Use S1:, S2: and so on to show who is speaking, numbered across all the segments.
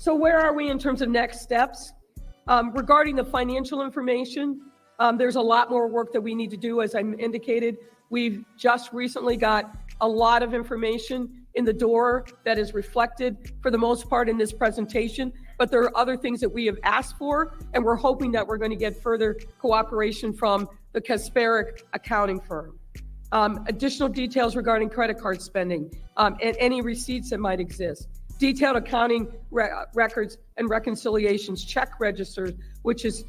S1: So where are we in terms of next steps? Regarding the financial information, there's a lot more work that we need to do. As I indicated, we've just recently got a lot of information in the door that is reflected for the most part in this presentation, but there are other things that we have asked for, and we're hoping that we're going to get further cooperation from the Kasperic accounting firm. Additional details regarding credit card spending and any receipts that might exist. Detailed accounting records and reconciliations, check registers, which is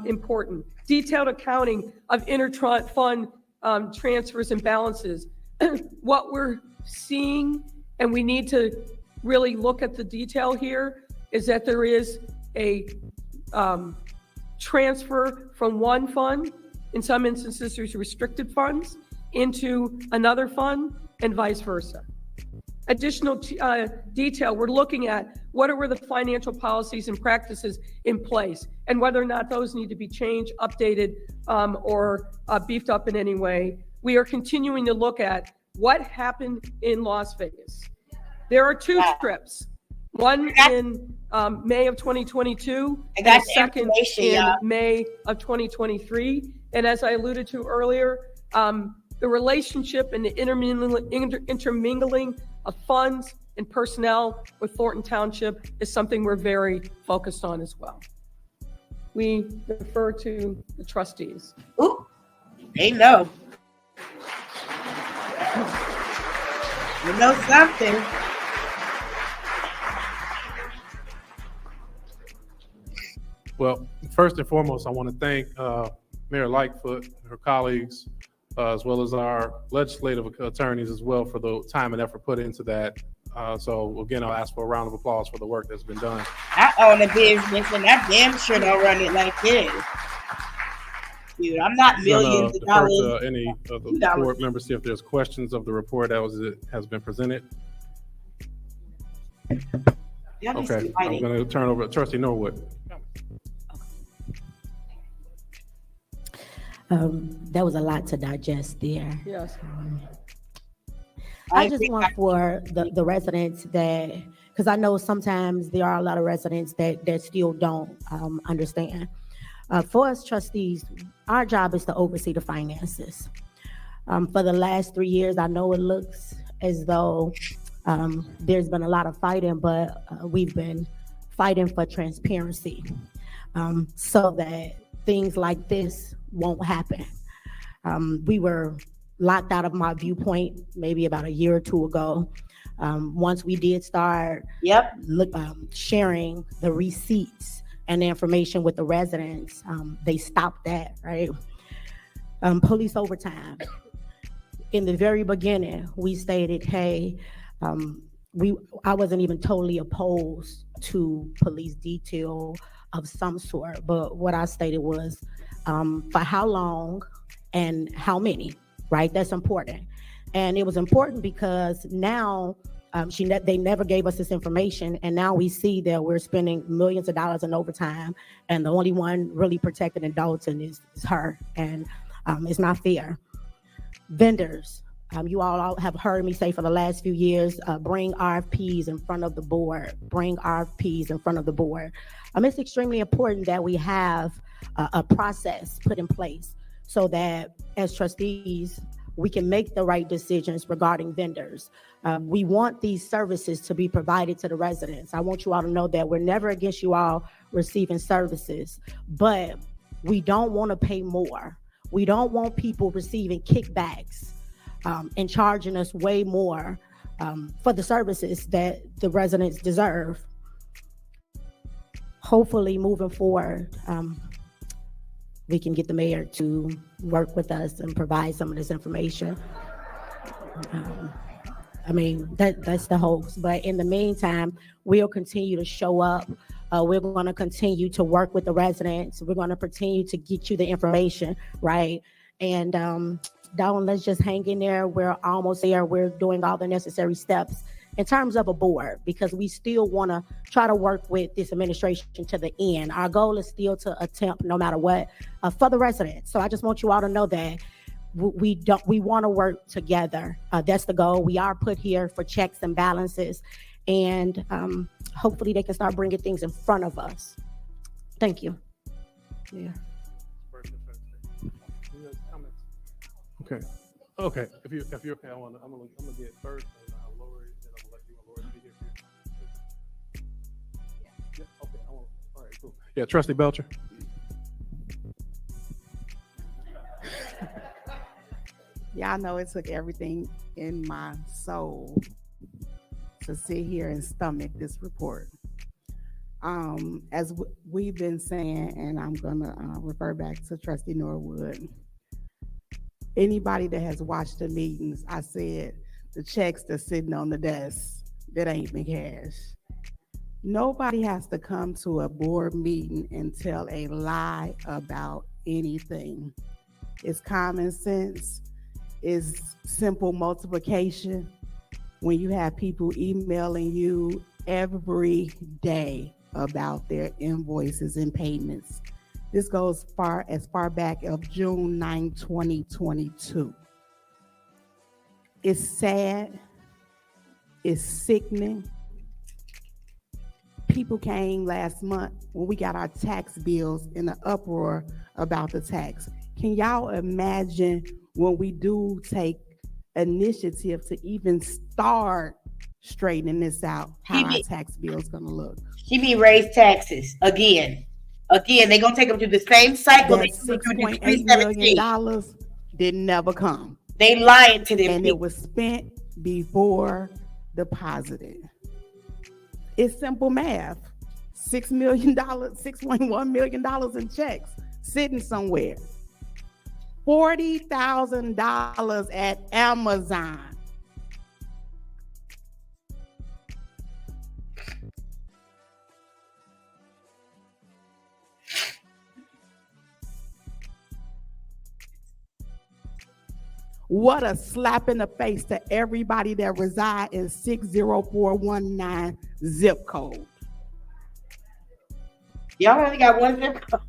S1: important. Detailed accounting of inter-fund transfers and balances. What we're seeing, and we need to really look at the detail here, is that there is a transfer from one fund, in some instances there's restricted funds, into another fund and vice versa. Additional detail, we're looking at what are the financial policies and practices in place and whether or not those need to be changed, updated, or beefed up in any way. We are continuing to look at what happened in Las Vegas. There are two trips, one in May of 2022 and a second in May of 2023. And as I alluded to earlier, the relationship and the intermingling of funds and personnel with Thornton Township is something we're very focused on as well. We refer to the trustees.
S2: Ooh, they know. You know something.
S3: Well, first and foremost, I want to thank Mayor Lightfoot, her colleagues, as well as our legislative attorneys as well for the time and effort put into that. So again, I'll ask for a round of applause for the work that's been done.
S2: I own a business and I damn sure don't run it like this. Dude, I'm not millions of dollars.
S3: Any of the board members, see if there's questions of the report that has been presented. Okay, I'm going to turn over to Trustee Norwood.
S4: That was a lot to digest there.
S1: Yes.
S4: I just want for the residents that, because I know sometimes there are a lot of residents that still don't understand. For us trustees, our job is to oversee the finances. For the last 3 years, I know it looks as though there's been a lot of fighting, but we've been fighting for transparency so that things like this won't happen. We were locked out of my viewpoint maybe about a year or two ago. Once we did start sharing the receipts and the information with the residents, they stopped that, right? Police overtime. In the very beginning, we stated, hey, I wasn't even totally opposed to police detail of some sort, but what I stated was for how long and how many, right? That's important. And it was important because now they never gave us this information, and now we see that we're spending millions of dollars in overtime, and the only one really protected in Dolton is her, and it's not fair. Vendors, you all have heard me say for the last few years, bring RFPs in front of the board, bring RFPs in front of the board. It's extremely important that we have a process put in place so that as trustees, we can make the right decisions regarding vendors. We want these services to be provided to the residents. I want you all to know that we're never against you all receiving services, but we don't want to pay more. We don't want people receiving kickbacks and charging us way more for the services that the residents deserve. Hopefully moving forward, we can get the mayor to work with us and provide some of this information. That's the hopes. But in the meantime, we'll continue to show up. We're going to continue to work with the residents. We're going to continue to get you the information, right? And Dawn, let's just hang in there. We're almost there. We're doing all the necessary steps in terms of a board, because we still want to try to work with this administration to the end. Our goal is still to attempt, no matter what, for the residents. So I just want you all to know that we want to work together. That's the goal. We are put here for checks and balances. and hopefully they can start bringing things in front of us. Thank you. Yeah.
S3: Okay. Okay. If you're okay, I'm gonna get first, and Lori, and I'm gonna let you and Lori be here. Yeah. Okay. All right. Cool. Yeah. Trustee Belcher.
S5: Y'all know it took everything in my soul to sit here and stomach this report. As we've been saying, and I'm gonna refer back to Trustee Norwood. Anybody that has watched the meetings, I said the checks that's sitting on the desk that ain't been cashed. Nobody has to come to a board meeting and tell a lie about anything. It's common sense. It's simple multiplication. When you have people emailing you every day about their invoices and payments. This goes as far back of June 9, 2022. It's sad. It's sickening. People came last month when we got our tax bills in an uproar about the tax. Can y'all imagine when we do take initiative to even start straightening this out, how our tax bill is gonna look?
S2: She be raised taxes again. Again, they're gonna take them through the same cycle.
S5: That $6.8 million did never come.
S2: They lying to them.
S5: And it was spent before deposited. It's simple math. $6 million, $6.1 million in checks sitting somewhere. $40,000 at Amazon. What a slap in the face to everybody that reside in 60419 zip code.
S2: Y'all only got one zip code.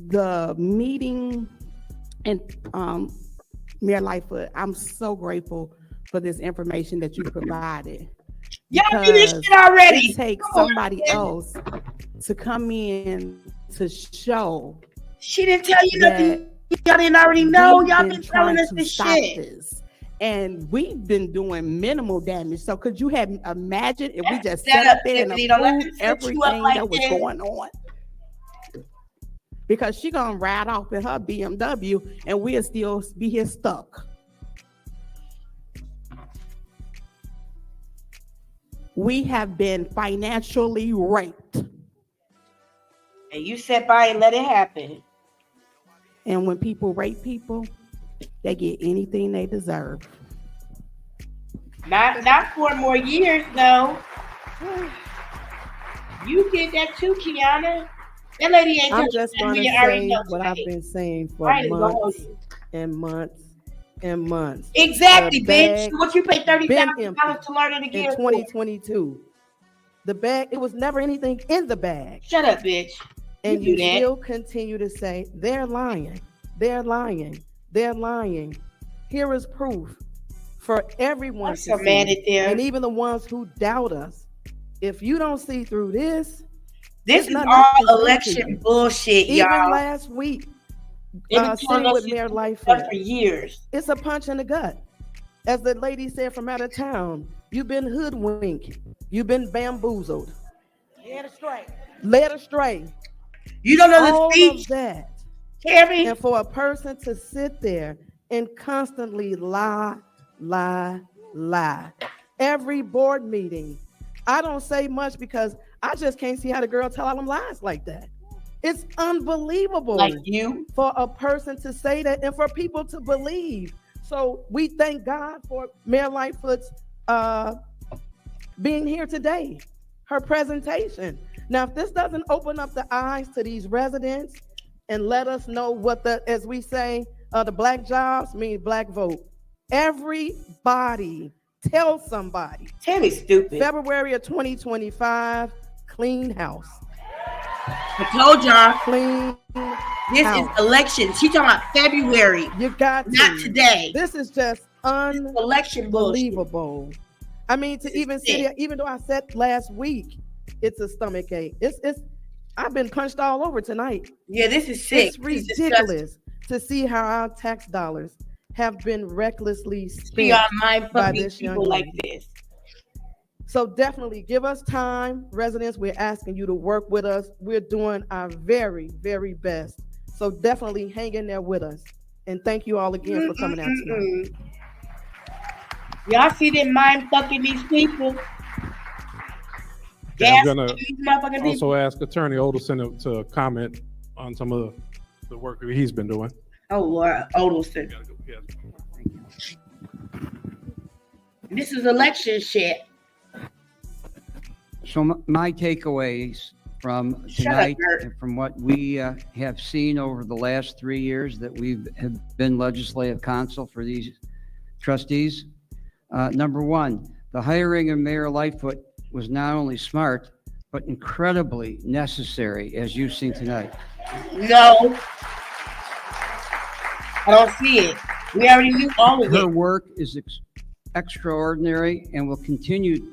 S5: The meeting and Mayor Lightfoot, I'm so grateful for this information that you provided.
S2: Y'all do this shit already.
S5: It takes somebody else to come in to show.
S2: She didn't tell you nothing. Y'all didn't already know. Y'all been telling us this shit.
S5: And we've been doing minimal damage. So could you have imagined if we just sat up there and approved everything that was going on? Because she gonna ride off in her BMW and we'll still be here stuck. We have been financially raped.
S2: And you sat by and let it happen.
S5: And when people rape people, they get anything they deserve.
S2: Not 4 more years, though. You did that too, Kiana. That lady ain't.
S6: I'm just going to say what I've been saying for months and months and months.
S2: Exactly, bitch. What you pay $30,000 to learn it again?
S6: In 2022, the bag. It was never anything in the bag.
S2: Shut up, bitch.
S6: And you still continue to say they're lying, they're lying, they're lying. Here is proof for everyone.
S2: I'm so mad at them.
S6: And even the ones who doubt us. If you don't see through this
S2: is all election bullshit, y'all.
S6: Even last week, sitting with Mayor Lightfoot
S2: for years.
S6: It's a punch in the gut. As the lady said from out of town, you've been hoodwinked, you've been bamboozled, led astray.
S2: You don't know
S6: all
S2: the speech.
S6: Of that.
S2: Terry.
S6: And for a person to sit there and constantly lie. Every board meeting, I don't say much because I just can't see how the girl tell all them lies like that. It's unbelievable.
S2: Like you.
S6: For a person to say that and for people to believe. So we thank God for Mayor Lightfoot's being here today, her presentation. Now, if this doesn't open up the eyes to these residents and let us know what as we say, the black jobs mean black vote. Everybody tell somebody.
S2: Terry stupid.
S6: February of 2025, clean house.
S2: I told y'all.
S6: Clean
S2: This
S6: house.
S2: is election. She talking about February.
S6: You got
S2: not today.
S6: This is just
S2: election
S6: unbelievable. I mean, to even sit here, even though I said last week, it's a stomach ache. I've been punched all over tonight.
S2: Yeah, this is sick.
S6: It's ridiculous to see how our tax dollars have been recklessly spent
S2: Beyond mind
S6: by
S2: fucking
S6: this young
S2: people like
S6: lady.
S2: this.
S6: So definitely give us time, residents. We're asking you to work with us. We're doing our very, very best. So definitely hang in there with us. And thank you all again for coming out tonight.
S2: Y'all see them mind fucking these people?
S3: Okay, I'm
S2: Gas
S3: gonna
S2: these motherfucking people.
S3: also ask Attorney Olderson to comment on some of the work that he's been doing.
S2: Oh Lord, Olderson.
S3: Yeah.
S2: This is election shit.
S7: So my takeaways from
S2: Shut up,
S7: tonight
S2: Bert.
S7: and from what we have seen over the last 3 years that have been legislative counsel for these trustees. Number one, the hiring of Mayor Lightfoot was not only smart, but incredibly necessary, as you've seen tonight.
S2: No. I don't see it. We already knew all of
S7: Her
S2: it.
S7: work is extraordinary and will continue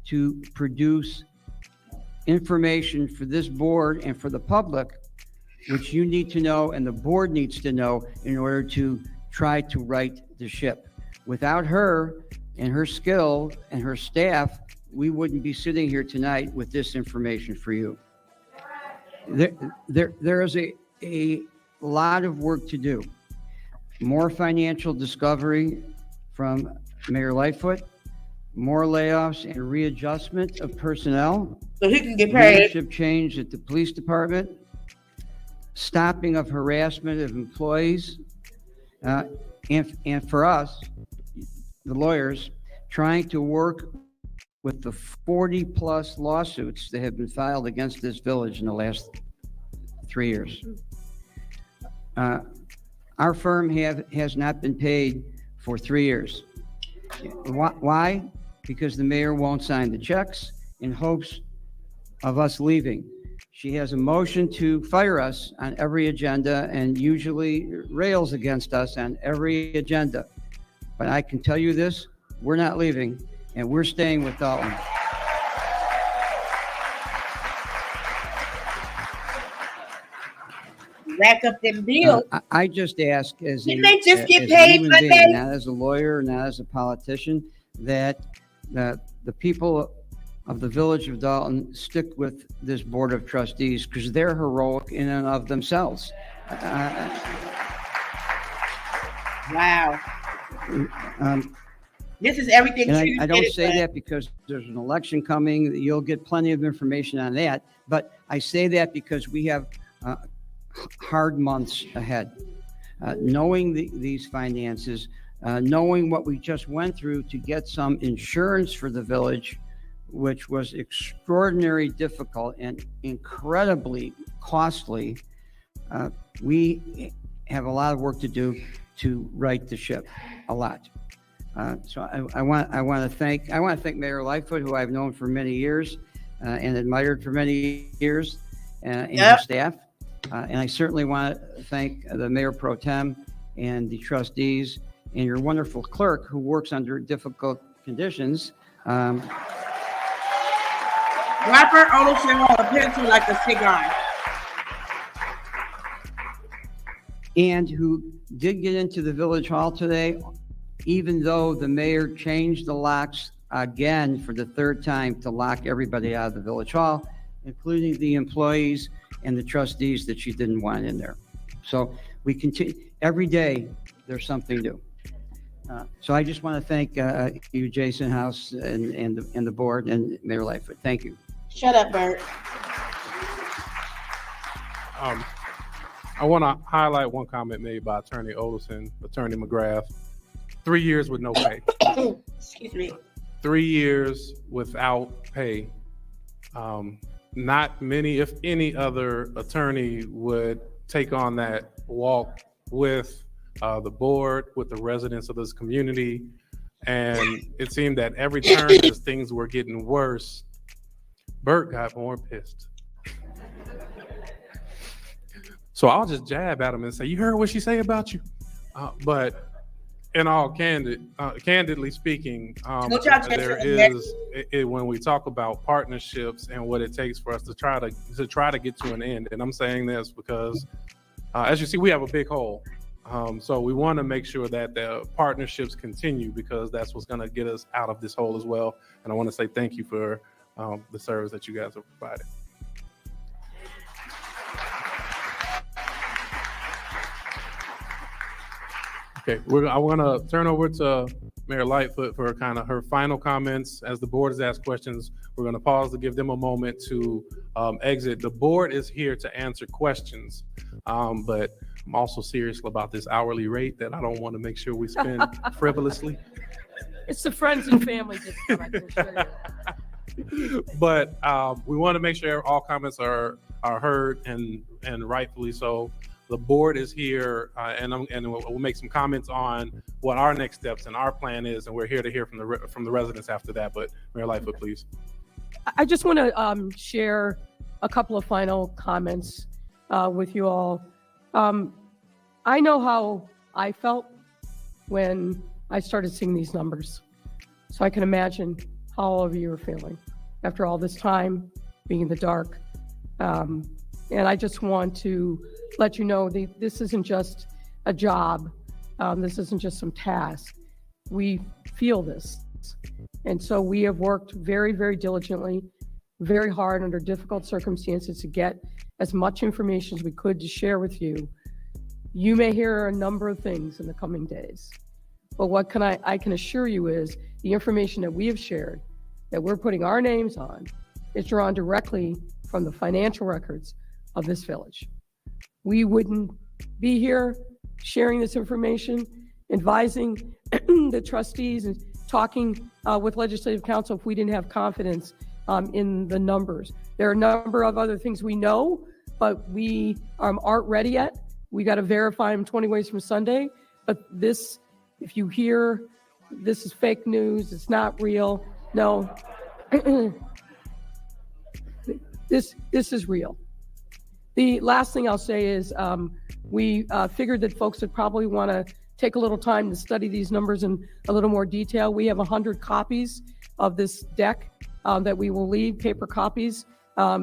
S7: to produce information for this board and for the public, which you need to know and the board needs to know in order to try to right the ship. Without her and her skill and her staff, we wouldn't be sitting here tonight with this information for you. There is a lot of work to do. More financial discovery from Mayor Lightfoot, more layoffs and readjustment of personnel,
S2: So he can get paid.
S7: leadership change at the police department, stopping of harassment of employees, and for us, the lawyers, trying to work with the 40-plus lawsuits that have been filed against this village in the last 3 years. Our firm has not been paid for 3 years. Why? Because the mayor won't sign the checks in hopes of us leaving. She has a motion to fire us on every agenda and usually rails against us on every agenda. But I can tell you this, we're not leaving and we're staying with Dolton.
S2: Rack up them bills.
S7: I just ask as a,
S2: Didn't they just get
S7: as
S2: paid
S7: a human
S2: Monday?
S7: being, not as a lawyer, not as a politician, that the people of the village of Dolton stick with this board of trustees because they're heroic in and of themselves.
S2: Wow.
S7: Um,
S2: This is everything.
S7: And
S2: Trudy
S7: I don't
S2: did
S7: say
S2: for-
S7: that because there's an election coming. You'll get plenty of information on that. But I say that because we have hard months ahead. Knowing these finances, knowing what we just went through to get some insurance for the village, which was extraordinarily difficult and incredibly costly, we have a lot of work to do to right the ship, a lot. So I want to thank Mayor Lightfoot, who I've known for many years and admired for many years, and
S2: Yep.
S7: his staff. And I certainly want to thank the Mayor Pro Tem and the trustees and your wonderful clerk who works under difficult conditions.
S2: Rapper Olderson on a pencil like a cigar.
S7: And who did get into the village hall today, even though the mayor changed the locks again for the third time to lock everybody out of the village hall, including the employees and the trustees that she didn't want in there. So we continue, every day there's something new. So I just want to thank you, Jason House, and the board and Mayor Lightfoot. Thank you.
S2: Shut up, Bert.
S3: I want to highlight one comment made by Attorney Olderson, Attorney McGrath. 3 years with no pay.
S2: Excuse me.
S3: 3 years without pay. Not many, if any, other attorney would take on that walk with the board, with the residents of this community. And it seemed that every turn as things were getting worse, Bert got more pissed. So I'll just jab at him and say, "You heard what she say about you?" But in all candidly speaking,
S2: Don't y'all change
S3: there
S2: your
S3: is when we talk about partnerships and what it takes for us to try to get to an end. And I'm saying this because, as you see, we have a big hole. So we want to make sure that the partnerships continue because that's what's going to get us out of this hole as well. And I want to say thank you for the service that you guys have provided. Okay, I want to turn over to Mayor Lightfoot for kind of her final comments. As the board has asked questions, we're going to pause to give them a moment to exit. The board is here to answer questions, but I'm also serious about this hourly rate that I don't want to make sure we spend frivolously.
S1: It's the friends and family discount, I can assure you.
S3: But we want to make sure all comments are heard and rightfully so. The board is here, and we'll make some comments on what our next steps and our plan is, and we're here to hear from the residents after that. But Mayor Lightfoot, please.
S1: I just want to share a couple of final comments with you all. I know how I felt when I started seeing these numbers, so I can imagine how all of you are feeling after all this time being in the dark. And I just want to let you know this isn't just a job. This isn't just some task. We feel this. And so we have worked very, very diligently, very hard under difficult circumstances to get as much information as we could to share with you. You may hear a number of things in the coming days, but what I can assure you is the information that we have shared, that we're putting our names on, is drawn directly from the financial records of this village. We wouldn't be here sharing this information, advising the trustees and talking with legislative council if we didn't have confidence in the numbers. There are a number of other things we know, but we aren't ready yet. We got to verify them 20 ways from Sunday. But this, if you hear this is fake news, it's not real. No, this is real. The last thing I'll say is we figured that folks would probably want to take a little time to study these numbers in a little more detail. We have 100 copies of this deck that we will leave, paper copies.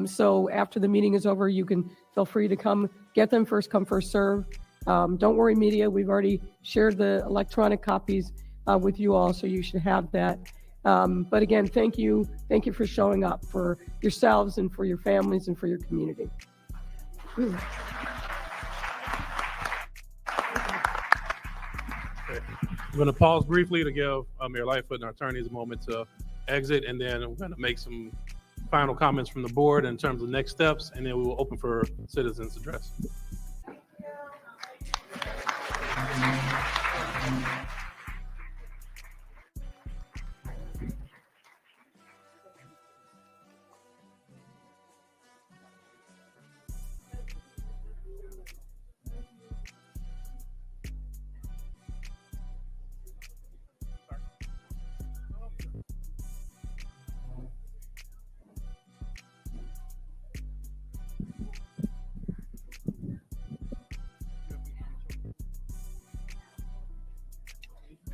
S1: So after the meeting is over, you can feel free to come get them. First come, first serve. Don't worry, media. We've already shared the electronic copies with you all, so you should have that. But again, thank you. Thank you for showing up for yourselves and for your families and for your community.
S3: Okay. I'm going to pause briefly to give Mayor Lightfoot and our attorneys a moment to exit, and then we're going to make some final comments from the board in terms of next steps, and then we will open for citizens' address.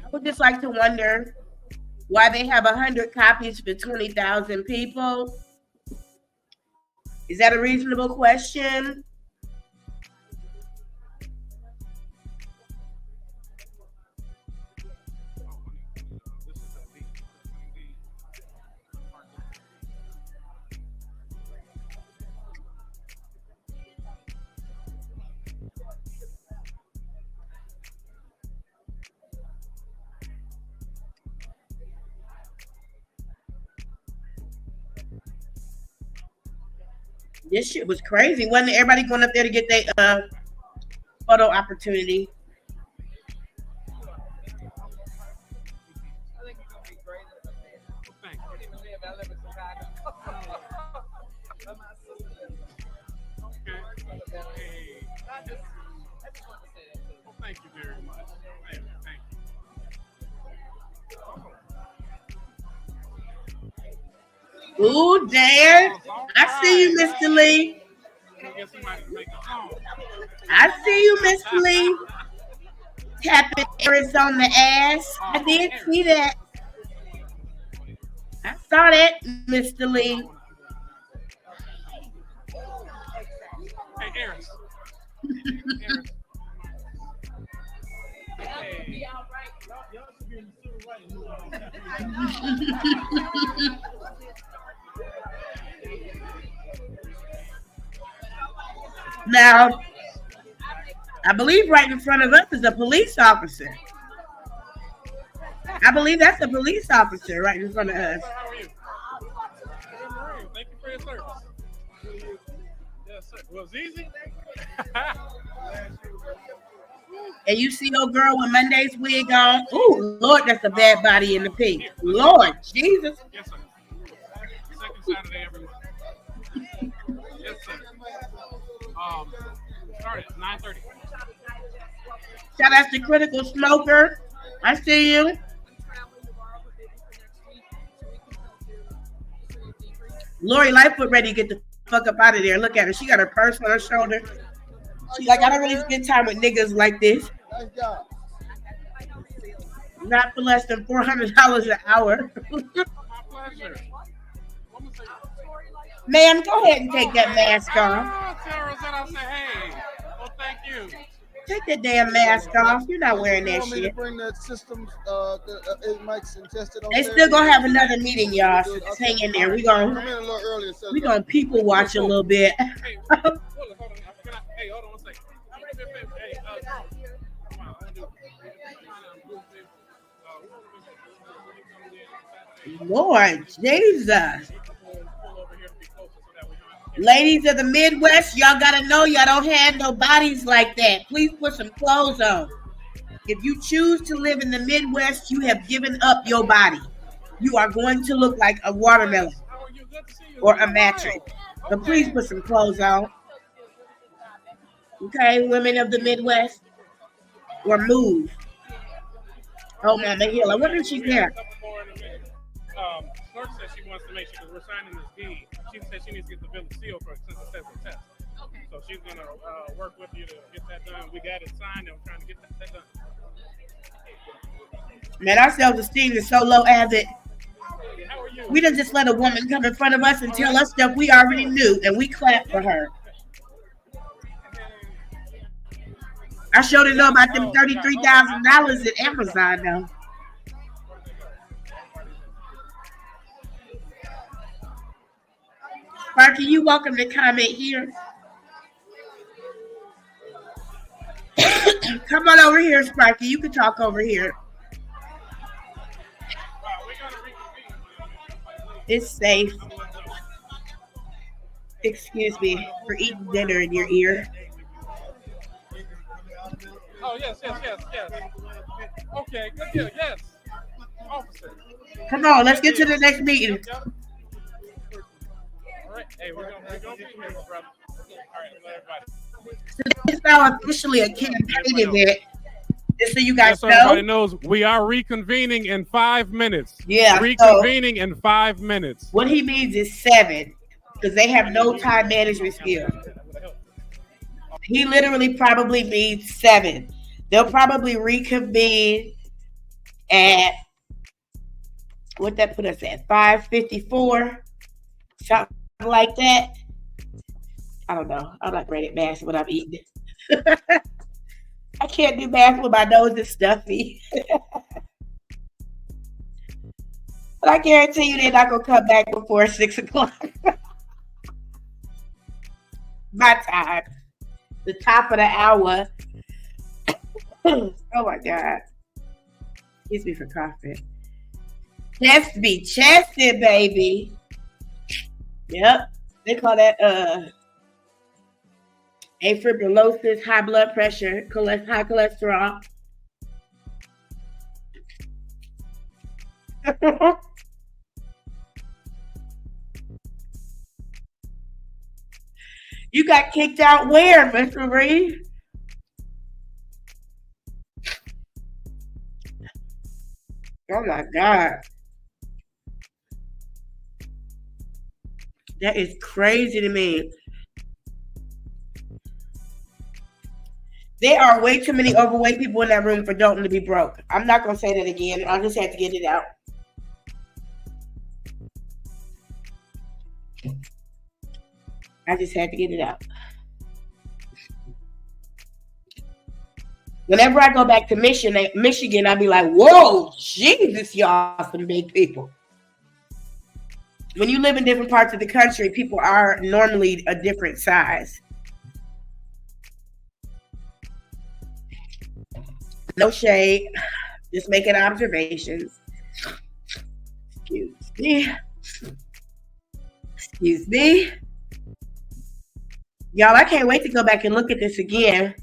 S2: I would just like to wonder why they have 100 copies for 20,000 people. Is that a reasonable question? This shit was crazy. Wasn't everybody going up there to get their photo opportunity?
S3: Thank you very much. Thank you.
S2: Ooh, Dan. I see you, Mr. Lee. I see you, Mr. Lee. tapping Eris on the ass. I did see that. I saw that, Mr. Lee.
S3: Hey, Eris. Hey.
S2: Now, I believe right in front of us is a police officer. I believe that's a police officer right in front of us.
S3: How are you? Thank you for your service. Yes, sir. Was easy?
S2: And you see old girl with Monday's wig on. Oh, Lord, that's a bad body in the pink. Lord Jesus.
S3: Yes, sir. Second Saturday every month. Yes, sir. Start at 9:30.
S2: Shout out to Critical Smoker. I see you. Lori Lightfoot ready to get the fuck up out of there. Look at her. She got her purse on her shoulder. She's like, I don't really spend time with niggas like this. Not for less than $400 an hour.
S3: My pleasure.
S2: Man, go ahead and take that mask off.
S3: Sarah said I say hey. Well, thank you.
S2: Take that damn mask off. You're not wearing that
S8: Want me to
S2: shit.
S8: bring the systems, the mics and test it on
S2: They
S8: there?
S2: still gonna have another meeting, y'all. So just hang in there. We
S8: Come
S2: gonna
S8: in a little earlier. So
S2: people watch a little bit.
S3: Hey, hold on. Hey, hold on one second. Hey, come on, I'm gonna do
S2: Lord Jesus. Ladies of the Midwest, y'all gotta know y'all don't have no bodies like that. Please put some clothes on. If you choose to live in the Midwest, you have given up your body. You are going to look like a watermelon or a mattress. But please put some clothes on. Okay, women of the Midwest, or move. Oh, Mama Hill, I wonder if she's there.
S3: Clerk said she wants to make sure, because we're signing this deed, she said she needs to get the bill of seal for it since it says the test. Okay. So she's going to work with you to get that done. We got it signed and we're trying to get that done.
S2: Man, our self-esteem is so low, Abbott.
S3: How are you?
S2: We done just let a woman come in front of us and tell us stuff we already knew, and we clap for her. I sure didn't know about them $33,000 at Amazon, though. Sparky, you welcome to comment here. Come on over here, Sparky. You can talk over here. It's safe. Excuse me for eating dinner in your ear.
S3: Oh, yes. Okay, good deal, yes. Officer.
S2: Come on, let's get to the next meeting.
S3: All right, hey, we're gonna be here, brother. All right, let everybody.
S2: So this is now officially a campaign event. Just so you guys
S3: Yes, everybody
S2: know.
S3: knows we are reconvening in 5 minutes.
S2: Yeah.
S3: Reconvening in 5 minutes.
S2: What he means is 7, because they have no time management skills. He literally probably means 7. They'll probably reconvene at, what that put us at, 5:54, something like that. I don't know. I'm not great at math when I'm eating. I can't do math when my nose is stuffy. But I guarantee you they're not going to come back before 6 o'clock. My time. The top of the hour. Oh my God. Excuse me for coughing. Chest be chested, baby. Yep. They call that afibrillosis, high blood pressure, high cholesterol. You got kicked out where, Mr. Reed? Oh my God. That is crazy to me. There are way too many overweight people in that room for Dolton to be broke. I'm not gonna say that again. I just had to get it out. I just had to get it out. Whenever I go back to Michigan, I'll be like, whoa, Jesus, y'all some big people. When you live in different parts of the country, people are normally a different size. No shade, just making observations. Excuse me. Excuse me. Y'all, I can't wait to go back and look at this again.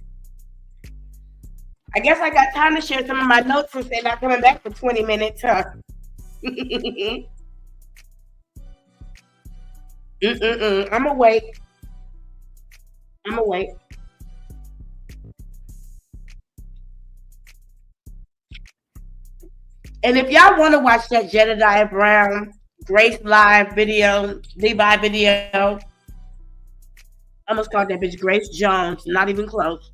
S2: I guess I got time to share some of my notes since they're not coming back for 20 minutes, huh? I'm awake. I'm awake. And if y'all want to watch that Jedediah Brown Grace Live video, Levi video, I almost called that bitch Grace Jones, not even close.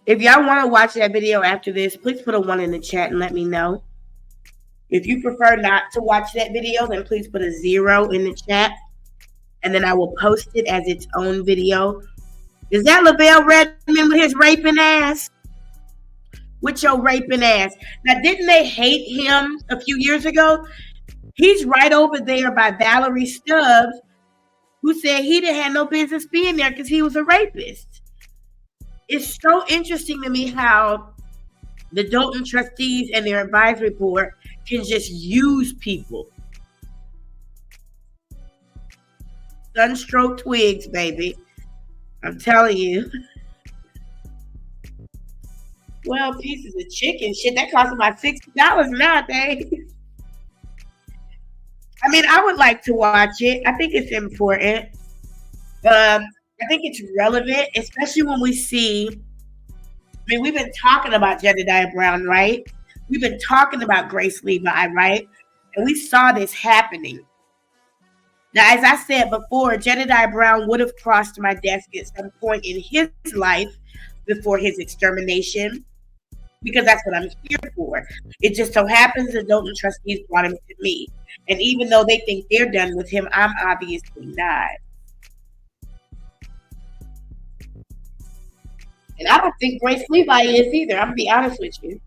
S2: If y'all want to watch that video after this, please put a 1 in the chat and let me know. If you prefer not to watch that video, then please put a 0 in the chat. And then I will post it as its own video. Is that LaVelle Redmond with his raping ass? With your raping ass. Now, didn't they hate him a few years ago? He's right over there by Valerie Stubbs, who said he didn't have no business being there because he was a rapist. It's so interesting to me how the Dolton Trustees and their advisory board can just use people. Sunstroke twigs, baby. I'm telling you. Well, pieces of chicken, shit, that costs about $60 nowadays. I mean, I would like to watch it. I think it's important. I think it's relevant, especially when we see, I mean, we've been talking about Jedediah Brown, right? We've been talking about Grace Levi, right? And we saw this happening. Now, as I said before, Jedediah Brown would have crossed my desk at some point in his life before his extermination, because that's what I'm here for. It just so happens the Dolton Trustees brought him to me. And even though they think they're done with him, I'm obviously not. And I don't think Grace Levi is either. I'm going to be honest with you.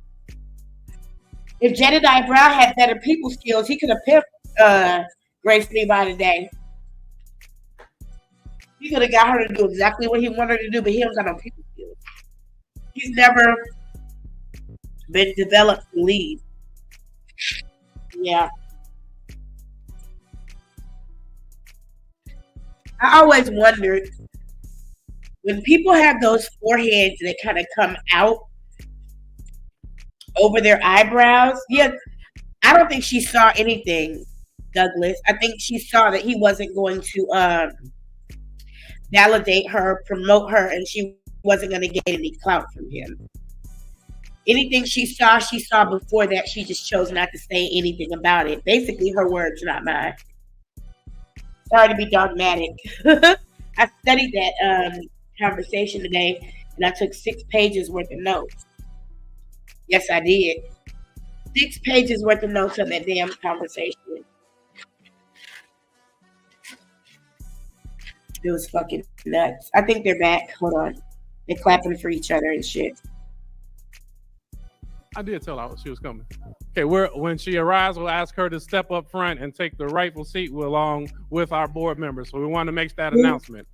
S2: If Jedediah Brown had better people skills, he could have pimped Grace Levi today. He could have got her to do exactly what he wanted her to do, but he don't got no people skills. He's never been developed to lead. Yeah. I always wondered, when people have those foreheads that kind of come out over their eyebrows, yeah, I don't think she saw anything, Douglas. I think she saw that he wasn't going to validate her, promote her, and she wasn't going to get any clout from him. Anything she saw before that. She just chose not to say anything about it. Basically, her words, not mine. Sorry to be dogmatic. I studied that conversation today, and I took 6 pages worth of notes. Yes, I did. 6 pages worth of notes on that damn conversation. It was fucking nuts. I think they're back. Hold on. They're clapping for each other and shit.
S3: I did tell her she was coming. Okay, when she arrives, we'll ask her to step up front and take the rightful seat along with our board members. So we want to make that announcement.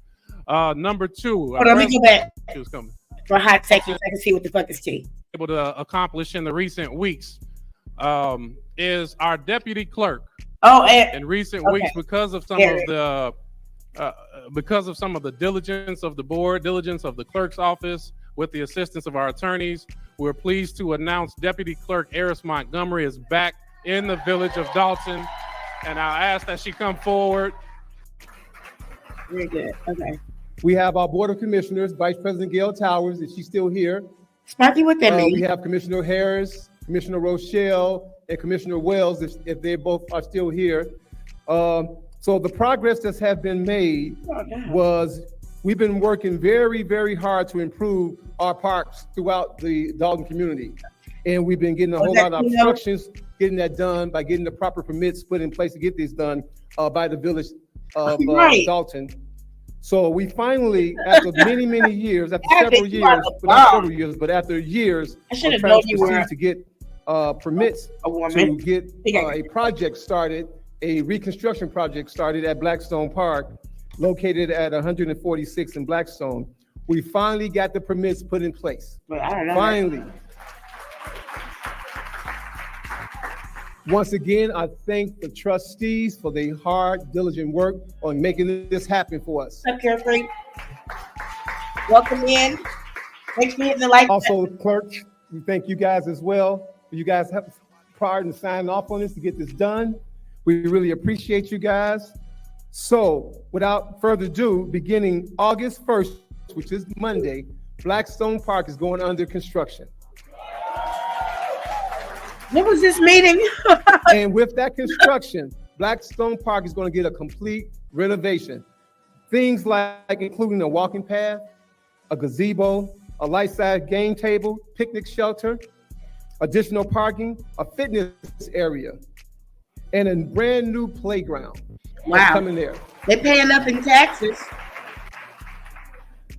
S3: Number 2.
S2: Hold on, let me go back.
S3: She was coming.
S2: For a hot second, so I can see what the fuck is tea.
S3: Able to accomplish in the recent weeks is our deputy clerk.
S2: Oh, and
S3: in recent weeks, because of some of the diligence of the board, diligence of the clerk's office, with the assistance of our attorneys, we're pleased to announce Deputy Clerk Eris Montgomery is back in the village of Dolton, and I'll ask that she come forward.
S2: Very good. Okay.
S9: We have our Board of Commissioners, Vice President Gail Towers. Is she still here?
S2: Sparky, what that mean?
S9: We have Commissioner Harris, Commissioner Rochelle, and Commissioner Wells, if they both are still here. So the progress that has been made was we've been working very, very hard to improve our parks throughout the Dolton community. And we've been getting a whole lot of obstructions, getting that done by getting the proper permits put in place to get this done by the village of Dolton. So we finally, after many, many years, after several years, but after years of trying to proceed to get permits to get a project started, a reconstruction project started at Blackstone Park, located at 146 in Blackstone. We finally got the permits put in place. Finally. Once again, I thank the trustees for their hard, diligent work on making this happen for us.
S2: Carefree. Welcome in. Thanks for hitting the like.
S9: Also, clerk, we thank you guys as well. You guys have part in signing off on this to get this done. We really appreciate you guys. So, without further ado, beginning August 1st, which is Monday, Blackstone Park is going under construction.
S2: What was this meeting?
S9: And with that construction, Blackstone Park is going to get a complete renovation. Things like including a walking path, a gazebo, a light-size game table, picnic shelter, additional parking, a fitness area, and a brand new playground.
S2: Wow.
S9: Coming there.
S2: They pay enough in taxes.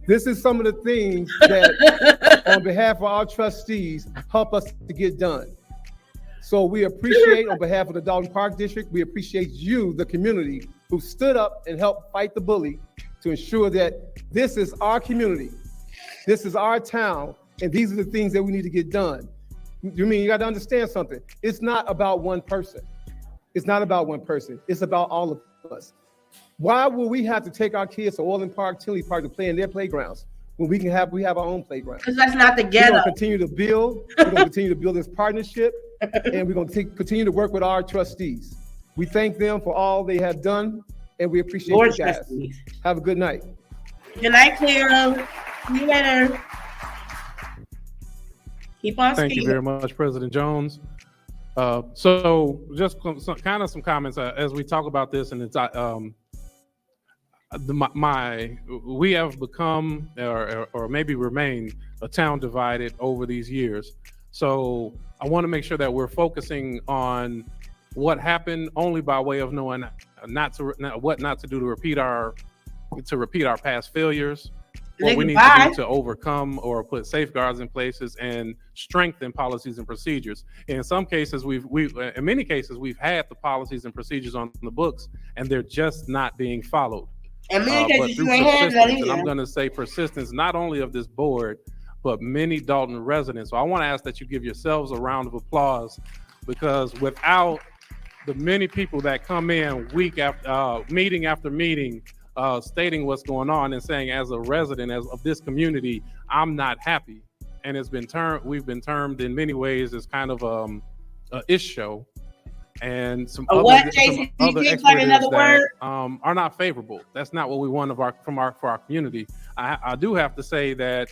S9: This is some of the things that, on behalf of our trustees, help us to get done. So we appreciate, on behalf of the Dolton Park District, we appreciate you, the community, who stood up and helped fight the bully to ensure that this is our community, this is our town, and these are the things that we need to get done. You mean you got to understand something? It's not about one person. It's not about one person. It's about all of us. Why will we have to take our kids to Orland Park, Tinley Park to play in their playgrounds when we have our own playground?
S2: Because that's not the
S9: We're
S2: ghetto.
S9: going to continue to build. We're going to continue to build this partnership, and we're going to continue to work with our trustees. We thank them for all they have done, and we appreciate you guys.
S2: Trustees.
S9: Have a good night.
S2: Good night, Cleo. See you later. Keep on
S3: Thank you very much, President Jones. So just some comments as we talk about this, and it's we have become or maybe remain a town divided over these years. So I want to make sure that we're focusing on what happened only by way of knowing what not to do to repeat our past failures. What we need to do to overcome or put safeguards in places and strengthen policies and procedures. In some cases, in many cases, we've had the policies and procedures on the books, and they're just not being followed.
S2: And many
S3: But
S2: cases
S3: through
S2: you ain't had that
S3: persistence, and
S2: either.
S3: I'm going to say persistence not only of this board, but many Dolton residents. So I want to ask that you give yourselves a round of applause, because without the many people that come in week after meeting after meeting, stating what's going on and saying, as a resident of this community, I'm not happy. And we've been termed in many ways as kind of a ish show, and some other expletives that are not favorable. That's not what we want for our community. I do have to say that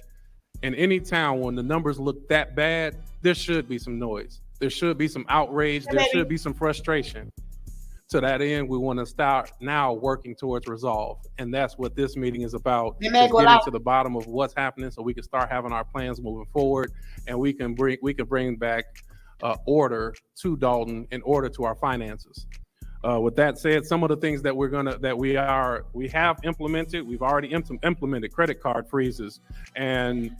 S3: in any town, when the numbers look that bad, there should be some noise. There should be some outrage. There should be some frustration. To that end, we want to start now working towards resolve. And that's what this meeting is about, is getting to the bottom of what's happening so we can start having our plans moving forward, and we can bring back order to Dolton and order to our finances. With that said, some of the things that we have implemented, we've already implemented credit card freezes. And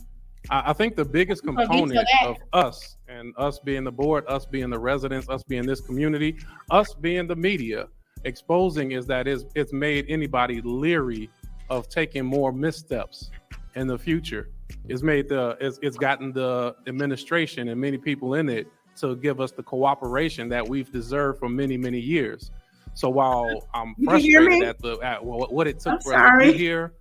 S3: I think the biggest component of us, and us being the board, us being the residents, us being this community, us being the media, exposing is that it's made anybody leery of taking more missteps in the future. It's gotten the administration and many people in it to give us the cooperation that we've deserved for many, many years. So while I'm frustrated at what it took for us to be here,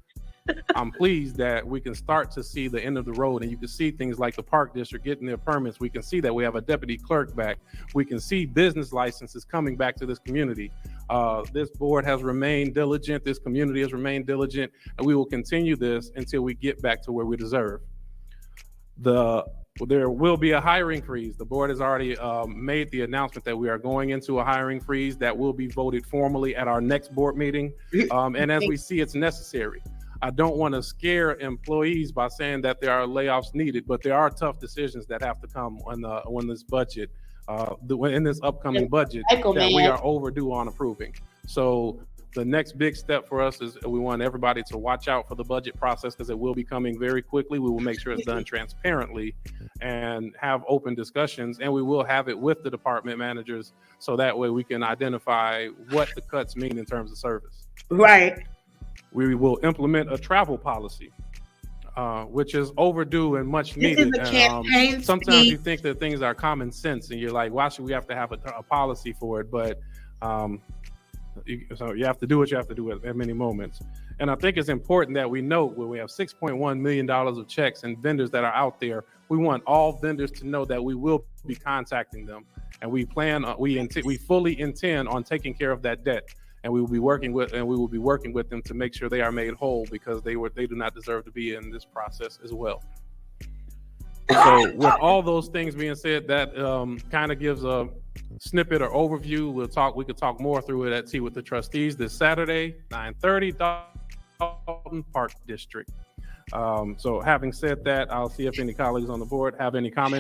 S3: I'm pleased that we can start to see the end of the road, and you can see things like the Park District getting their permits. We can see that we have a deputy clerk back. We can see business licenses coming back to this community. This board has remained diligent. This community has remained diligent, and we will continue this until we get back to where we deserve. The There will be a hiring freeze. The board has already made the announcement that we are going into a hiring freeze that will be voted formally at our next board meeting. And as we see, it's necessary. I don't want to scare employees by saying that there are layoffs needed, but there are tough decisions that have to come when this budget, in this upcoming budget that we are overdue on approving. So the next big step for us is we want everybody to watch out for the budget process because it will be coming very quickly. We will make sure it's done transparently and have open discussions, and we will have it with the department managers so that way we can identify what the cuts mean in terms of service.
S2: Right.
S3: We will implement a travel policy, which is overdue and much needed.
S2: This is a campaign
S3: sometimes
S2: speech.
S3: you think that things are common sense and you're like, why should we have to have a policy for it? But so you have to do what you have to do at many moments. And I think it's important that we note when we have $6.1 million of checks and vendors that are out there, we want all vendors to know that we will be contacting them. And we fully intend on taking care of that debt. And we will be working with them to make sure they are made whole because they do not deserve to be in this process as well. So with all those things being said, that kind of gives a snippet or overview. We could talk more through it at Tea with the Trustees this Saturday, 9:30, Dolton Park District. So having said that, I'll see if any colleagues on the board have any comments.